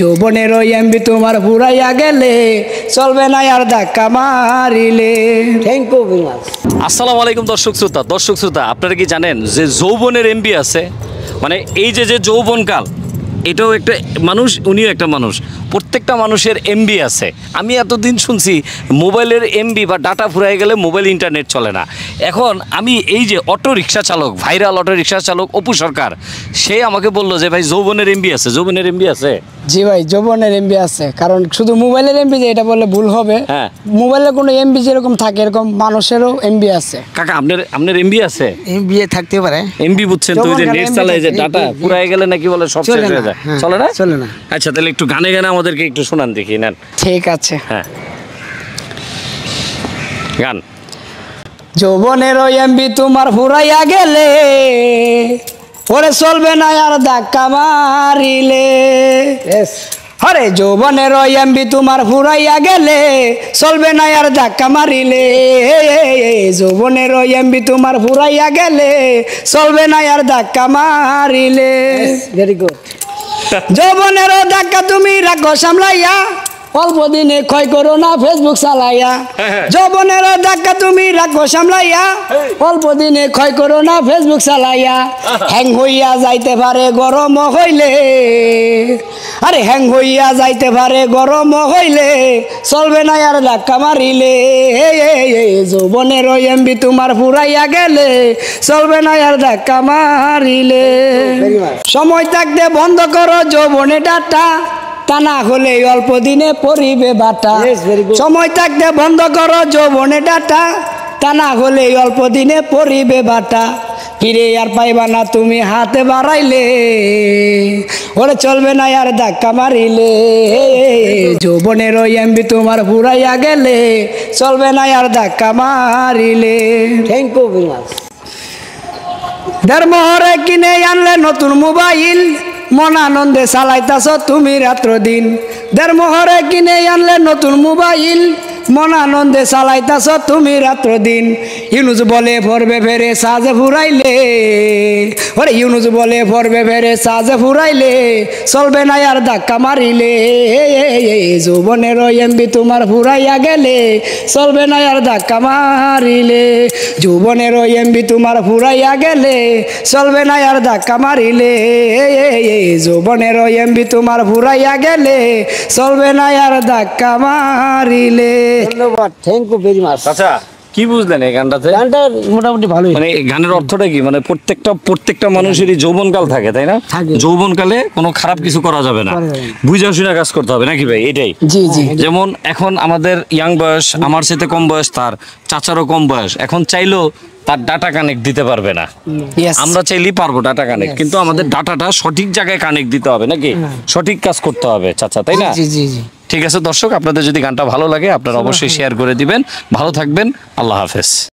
যৌবনের এমবি তোমার ফুরাইয়া গেলে চলবে না আর ধাক্কা মারিলে। Thank you very much. আসসালামু আলাইকুম দর্শক শ্রোতা, আপনারা কি জানেন যে যৌবনের এমবি আছে? মানে এই যে যৌবনকাল, এটাও একটা মানুষ, উনিও একটা মানুষ। প্রত্যেকটা মানুষের এমবি আছে। আমি এতদিন শুনছি মোবাইলের এমবি বা ডাটা ফুরাই গেলে মোবাইল ইন্টারনেট চলে না। এখন আমি এই যে অটো রিক্সা চালক, ভাইরাল অটো রিক্সা চালক অপু সরকার, সে আমাকে বললো যে ভাই যৌবনের এমবি আছে। যৌবনের এমবি আছে? জি ভাই, যৌবনের এমবি আছে। কারণ শুধু মোবাইলের এমবি যে এটা বললে ভুল হবে। হ্যাঁ, মোবাইলের কোনো এমবি যেরকম থাকে এরকম মানুষেরও এমবি আছে। কাকা আপনার এমবি আছে? এমবি থাকতে পারে। এমবি বুঝছেন তো, ওই যে নেট চালায় যে ডাটা ফুরাই গেলে নাকি বলে সব শেষ হয়ে যায়, চলে না? চলে না। আচ্ছা, তাহলে একটু গানে আমাদেরকে একটু শোনান দেখি। নেন, ঠিক আছে। হ্যাঁ, গান। যৌবনের এমবি তোমার ফুরাইয়া গেলে ওরে চলবে না আর ধাক্কা মারিলে। আরে যৌবনের এমবি তোমার ফুরাইয়া গেলে চলবে না আর ধাক্কা মারিলে। যৌবনের এমবি তোমার ফুরাইয়া গেলে চলবে না আর ধাক্কা মারিলে। Very good. যৌবনের ধাক্কা তুমি রাখো সামলাইয়া, অল্প দিনে ক্ষয় করো না ফেসবুক চালাইয়া। যৌবনের ধাক্কা তুমি রাখো সামলাইয়া, অল্প দিনে ক্ষয় করো না ফেসবুক চালাইয়া। হ্যাং হইয়া যাইতে পারে গরম হইলে, আরে হ্যাং হইয়া যাইতে পারে গরম হইলে চলবে না আর ধাক্কা মারিলে। যৌবনের এমবি তোমার ফুরাইয়া গেলে চলবে না আর ধাক্কা মারিলে। সময় থাকতে বন্ধ করো যৌবনে ডাটা, তা না হলে অল্প দিনে পরিবে বাটা। সময় থাকতে বন্ধ করো যৌবনে ডাটা, তা না হলে অল্প দিনে পরিবে বাটা। ফিরে আর পাইবা না তুমি হাতে বাড়াইলে, ওরে চলবে না আর ধাক্কা মারিলে। যৌবনের এমবি তোমার ফুরাইয়া গেলে চলবে না আর ধাক্কা মারিলে। Thank you very much. দেড়মোহরে কিনে আনলে নতুন মোবাইল, মন আনন্দে চালাইতাছ তুমি রাত্র দিন। দেড়মোহরে কিনে আনলে নতুন মোবাইল, মন আনন্দে চালাইতাছ তুমি রাত্র দিন। ইউনুস বলে ভরবে ফেরে সাজে ফুরাইলে, ওরে ইউনুস বলে ভরবে ফেরে সাজে ফুরাইলে চলবে না আর ধাক্কা মারিলে। যৌবনের এমবি তোমার ফুরাইয়া গেলে চলবে না আর ধাক্কা মারিলে। যৌবনের এমবি তোমার ফুরাইয়া গেলে চলবে না আর ধাক্কা মারিলে। যৌবনের এমবি তোমার ফুরাইয়া গেলে চলবে না আর ধাক্কা মারিলে। ধন্যবাদ, থ্যাংক ইউ ভেরি মাচ। আচ্ছা, কি বুঝলেন এই গানটাতে? গানটা মোটামুটি ভালোই। মানে গানের অর্থটা কি? মানে প্রত্যেকটা মানুষেরই যৌবনকাল থাকে, তাই না? যৌবনকালে কোনো খারাপ কিছু করা যাবে না, বুঝা শুনে কাজ করতে হবে, নাকি ভাই? এটাই। জি জি। যেমন এখন আমাদের ইয়াং বয়স, আমার সাথে কম বয়স, তার চাচারও কম বয়স, এখন চাইলেও তার ডাটা কানেক্ট দিতে পারবে না। আমরা চাইলেই পারবো ডাটা কানেক্ট, কিন্তু আমাদের ডাটাটা সঠিক জায়গায় কানেক্ট দিতে হবে, নাকি? সঠিক কাজ করতে হবে চাচা, তাই না? জি জি জি। ঠিক আছে দর্শক, আপনাদের যদি গানটা ভালো লাগে আপনারা অবশ্যই শেয়ার করে দিবেন। ভালো থাকবেন, আল্লাহ হাফেজ।